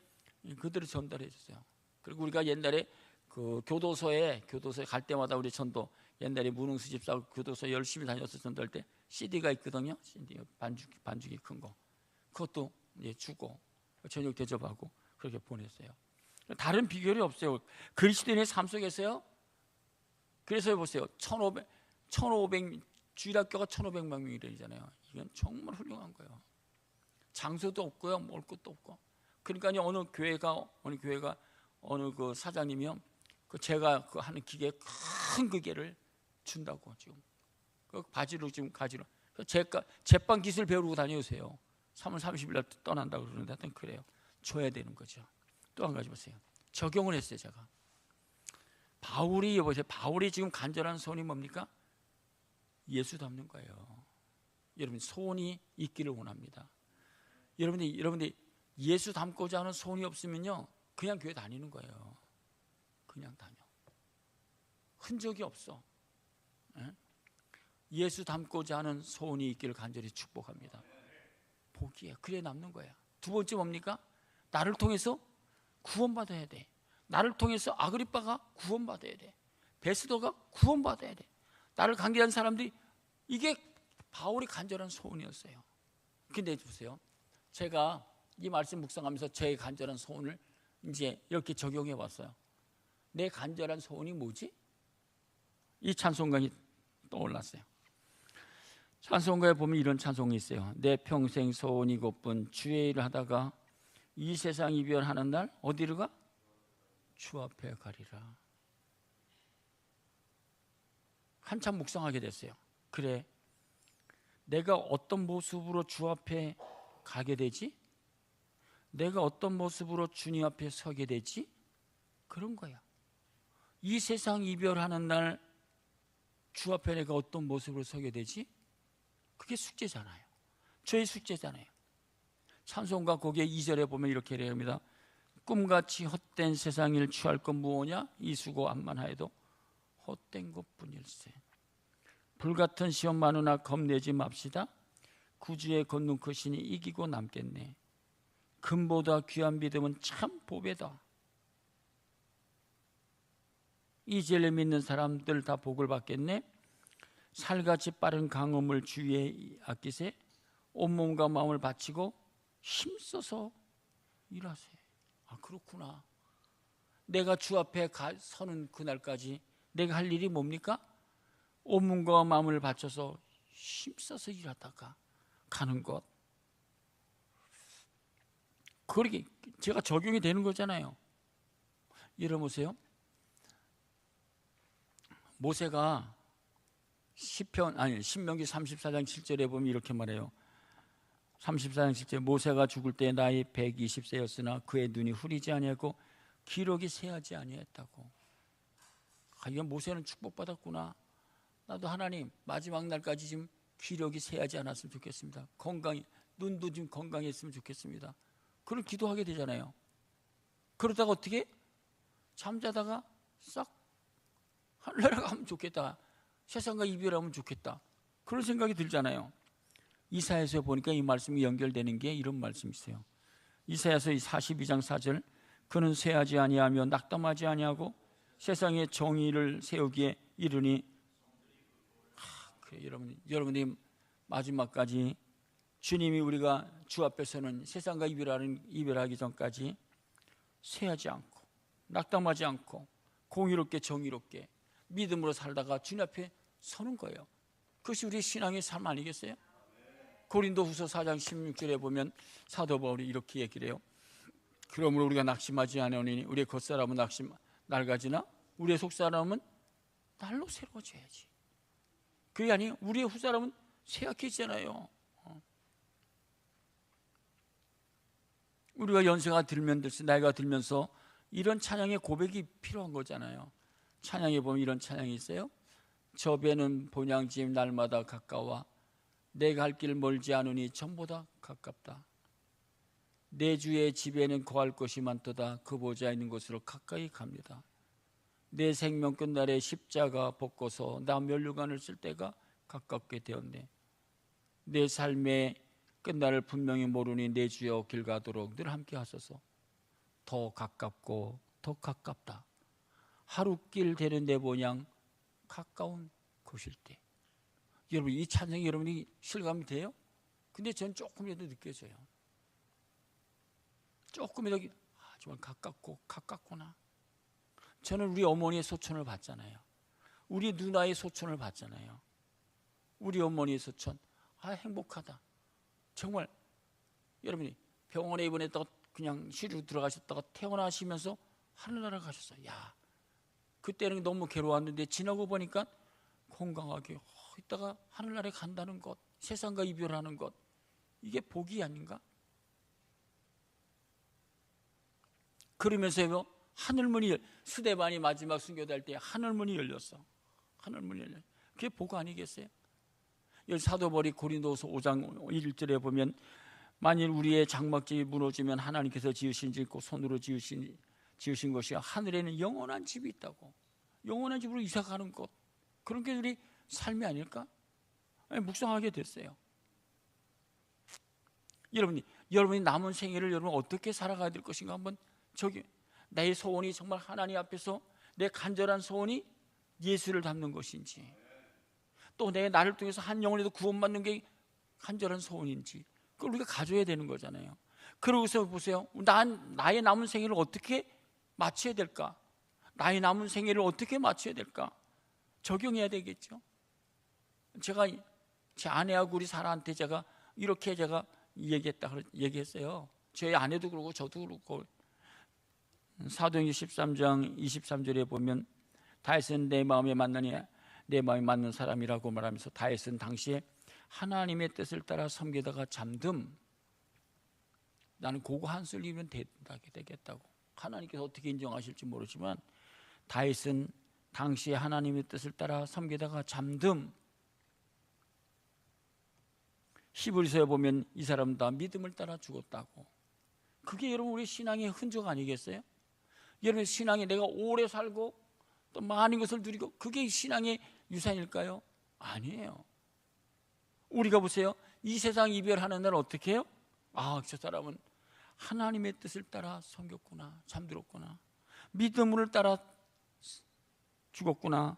그대로 전달해 줬어요. 그리고 우리가 옛날에 그 교도소에 갈 때마다 우리 전도 옛날에 무능수 집사 교도소 열심히 다녀서 전도할 때 CD가 있거든요. CD 반죽이 큰 거. 그것도 이제 주고 저녁 대접하고 그렇게 보냈어요. 다른 비결이 없어요. 그리스도인의 삶 속에서요. 그래서 보세요. 1500 주일학교가 1500만 명이 되잖아요. 이건 정말 훌륭한 거예요. 장소도 없고요. 먹을 것도 없고. 그러니까 어느 교회가 어느 그 사장님이요. 제가 그 하는 기계 큰 기계를 준다고 지금. 그 바지로 지금 가지로. 제빵 기술 배우고 다녀오세요. 3월 30일 날 떠난다고 그러는데 하여튼 그래요. 줘야 되는 거죠. 또 한 가지 보세요. 적용을 했어요, 제가. 바울이 지금 간절한 소원이 뭡니까? 예수 닮는 거예요. 여러분 소원이 있기를 원합니다. 여러분들이 예수 닮고자 하는 소원이 없으면요, 그냥 교회 다니는 거예요. 그냥 다녀. 흔적이 없어. 예수 닮고자 하는 소원이 있기를 간절히 축복합니다. 복이에요. 그래 남는 거예요. 두 번째 뭡니까? 나를 통해서 구원받아야 돼. 나를 통해서 아그리빠가 구원받아야 돼. 베스도가 구원받아야 돼. 나를 관계한 사람들이 이게 바울이 간절한 소원이었어요. 근데 보세요. 제가 이 말씀 묵상하면서 제 간절한 소원을 이제 이렇게 적용해 왔어요. 내 간절한 소원이 뭐지? 이 찬송가가 떠올랐어요. 찬송가에 보면 이런 찬송이 있어요. 내 평생 소원이 곧분 주의 일을 하다가 이 세상 이별하는 날 어디로 가? 주 앞에 가리라. 한참 묵상하게 됐어요. 그래, 내가 어떤 모습으로 주 앞에 가게 되지? 내가 어떤 모습으로 주님 앞에 서게 되지? 그런 거야. 이 세상 이별하는 날 주 앞에 내가 어떤 모습으로 서게 되지? 그게 숙제잖아요. 저의 숙제잖아요. 찬송가 거기에 2절에 보면 이렇게 얘기합니다. 꿈같이 헛된 세상 일 취할 건 무엇냐? 이 수고 암만하여도 헛된 것뿐일세. 불같은 시험 많으나 겁내지 맙시다. 구주의 걷는 그 신이 이기고 남겠네. 금보다 귀한 믿음은 참 보배다. 이 진리를 믿는 사람들 다 복을 받겠네. 살같이 빠른 강음을 주위에 아끼세. 온몸과 마음을 바치고 힘써서 일하세요. 아, 그렇구나. 내가 주 앞에 서는 그날까지 내가 할 일이 뭡니까? 온몸과 마음을 바쳐서 힘써서 일하다가 가는 것. 그렇게 제가 적용이 되는 거잖아요. 예를 보세요. 모세가 신명기 34장 7절에 보면 이렇게 말해요. 34장 7절, 모세가 죽을 때 나이 120세였으나 그의 눈이 흐리지 아니하고 기록이 새하지 아니했다고. 아, 이건 모세는 축복받았구나. 나도 하나님 마지막 날까지 지금 기록이 새하지 않았으면 좋겠습니다. 눈도 좀 건강했으면 좋겠습니다. 그런 기도하게 되잖아요. 그러다가 어떻게? 잠자다가 싹 하늘나라 가면 좋겠다. 세상과 이별하면 좋겠다. 그런 생각이 들잖아요. 이사야서 보니까 이 말씀이 연결되는 게 이런 말씀이 있어요. 이사야서 42장 4절, 그는 쇠하지 아니하며 낙담하지 아니하고 세상에 정의를 세우기에 이르니. 그래, 여러분이 마지막까지 주님이 우리가 주 앞에서는 세상과 이별하기 전까지 쇠하지 않고 낙담하지 않고 공의롭게 정의롭게 믿음으로 살다가 주님 앞에 서는 거예요. 그것이 우리의 신앙의 삶 아니겠어요? 고린도후서 4장 16절에 보면 사도 바울이 이렇게 얘기를 해요. 그러므로 우리가 낙심하지 않으니 우리의 겉사람은 낡아지나 우리의 속사람은 날로 새로워져야지. 그게 아니에요. 우리의 후사람은 쇠약해지잖아요. 우리가 연세가 들면 들수록 나이가 들면서 이런 찬양의 고백이 필요한 거잖아요. 찬양에 보면 이런 찬양이 있어요. 저 배는 본향집 날마다 가까워 내가 갈 길 멀지 않으니 전보다 가깝다. 내 주의 집에는 거할 곳이 많도다. 그 보좌 있는 곳으로 가까이 갑니다. 내 생명 끝날에 십자가 벗고서 나 면류관을 쓸 때가 가깝게 되었네. 내 삶의 끝날을 분명히 모르니 내 주여 길 가도록 늘 함께 하소서. 더 가깝고 더 가깝다. 하루길 되는 내 본향 가까운 곳일 때. 여러분, 이 찬양이 여러분이 실감이 돼요? 근데 전 조금이라도 느껴져요. 조금이라도 정말 가깝구나. 저는 우리 어머니의 소천을 봤잖아요. 우리 누나의 소천을 봤잖아요. 우리 어머니의 소천, 행복하다. 정말 여러분이 병원에 입원했다가 그냥 시로 들어가셨다가 퇴원하시면서 하늘나라 가셨어요. 야, 그때는 너무 괴로웠는데 지나고 보니까 건강하게 있다가 하늘나라에 간다는 것, 세상과 이별하는 것, 이게 복이 아닌가? 그러면서요, 하늘문이, 스데반이 마지막 순교될 때 하늘문이 열렸어. 하늘문이 열렸어. 그게 복 아니겠어요? 여기 사도 바울이 고린도서 5장 1절에 보면 만일 우리의 장막집이 무너지면 하나님께서 지으신 집 곧 손으로 지으신 것이 하늘에는 영원한 집이 있다고. 영원한 집으로 이사가는 것, 그런 게 우리 삶이 아닐까? 묵상하게 됐어요. 여러분이 남은 생애를 여러분 어떻게 살아가야 될 것인가 한번 나의 소원이 정말 하나님 앞에서 내 간절한 소원이 예수를 닮는 것인지, 또 나를 통해서 한 영혼에도 구원받는 게 간절한 소원인지, 그걸 우리가 가져야 되는 거잖아요. 그러고서 보세요. 나의 남은 생애를 어떻게 마쳐야 될까? 나의 남은 생애를 어떻게 마쳐야 될까? 적용해야 되겠죠. 제가 제 아내하고 우리 사라한테 이렇게 얘기했어요. 저희 아내도 그러고 저도 그렇고. 사도행전 13장 23절에 보면 다윗은 내 마음에 맞는 사람이라고 말하면서 다윗은 당시에 하나님의 뜻을 따라 섬기다가 잠든, 나는 고고 한술 이면 되겠다고. 하나님께서 어떻게 인정하실지 모르지만 다윗은 당시에 하나님의 뜻을 따라 섬기다가 잠든. 히브리서에 보면 이 사람 다 믿음을 따라 죽었다고. 그게 여러분 우리 신앙의 흔적 아니겠어요? 여러분 신앙이 내가 오래 살고 또 많은 것을 누리고 그게 신앙의 유산일까요? 아니에요. 우리가 보세요. 이 세상 이별하는 날 어떻게 해요? 저 사람은 하나님의 뜻을 따라 섬겼구나, 잠들었구나, 믿음을 따라 죽었구나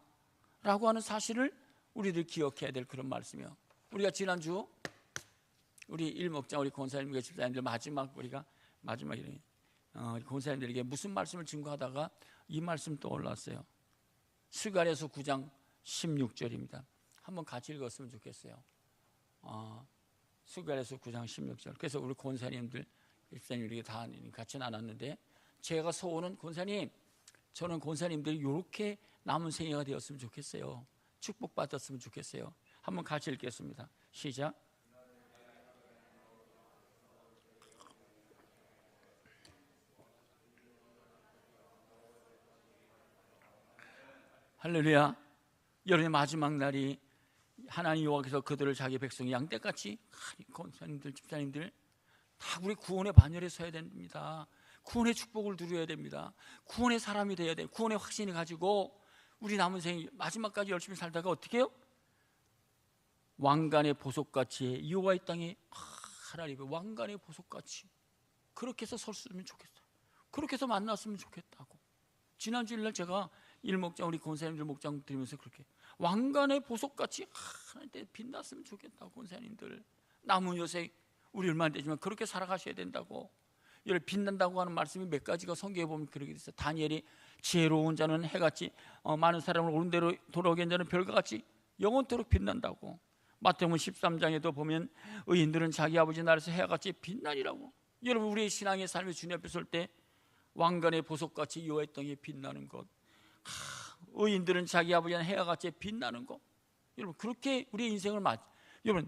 라고 하는 사실을 우리들 기억해야 될 그런 말씀이에요. 우리가 지난주 우리 일목장 우리 권사님과 집사님들 우리가 마지막 권사님들에게 무슨 말씀을 증거하다가 이 말씀 떠올랐어요. 스가랴서 9장 16절입니다. 한번 같이 읽었으면 좋겠어요. 스가랴서 9장 16절. 그래서 우리 권사님들 집사님들에게 다 같이 나눴는데, 제가 소원은 저는 권사님들이 이렇게 남은 생애가 되었으면 좋겠어요. 축복받았으면 좋겠어요. 한번 같이 읽겠습니다. 시작. 할렐루야. 여러분의 마지막 날이 하나님 여호와께서 그들을 자기 백성 양떼같이, 권사님들 집사님들 다 우리 구원의 반열에 서야 됩니다. 구원의 축복을 누려야 됩니다. 구원의 사람이 되어야 돼요. 구원의 확신이 가지고 우리 남은 생 마지막까지 열심히 살다가 어떻게 해요? 왕관의 보석같이 여호와의 땅에 하나님의 왕관의 보석같이 그렇게 해서 섰으면 좋겠어요. 그렇게 해서 만났으면 좋겠다고. 지난 주일날 제가 일목장 우리 권사님들 목장 드리면서 그렇게 왕관의 보석같이 하나님께 빛났으면 좋겠다고. 권사님들 남은 여생 우리 얼마 안 되지만 그렇게 살아가셔야 된다고. 여러분, 빛난다고 하는 말씀이 몇 가지가 성경에 보면 그렇게 있어요. 다니엘이 지혜로운 자는 해같이 많은 사람을 옳은 대로 돌아오게 한 자는 별과 같이 영원토록 빛난다고. 마태복음 13장에도 보면 의인들은 자기 아버지 나라에서 해같이 빛나리라고. 여러분, 우리의 신앙의 삶이 주님 앞에 설 때 왕관의 보석같이 여호와의 땅에 빛나는 것, 의인들은 자기 아버지는 해와 같이 빛나는 것. 여러분, 그렇게 우리의 인생을 여러분,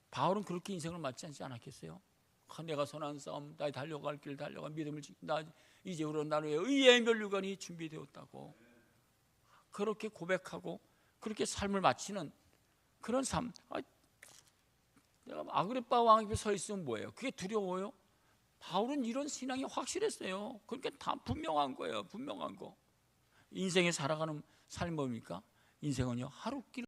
바울은 그렇게 인생을 맞지 않았겠어요? 내가 선한 싸움, 나 달려갈 길 달려가 믿음을 지킨다. 이제부로 나를 위해 의의 면류관이 준비되었다고. 그렇게 고백하고 그렇게 삶을 마치는 그런 삶. 내가 아그리빠 왕 앞에 서 있으면 뭐예요? 그게 두려워요? 바울은 이런 신앙이 확실했어요. 그러니까 다 분명한 거예요. 분명한 거. 인생에 살아가는 삶이 뭡니까? 인생은요, 하루길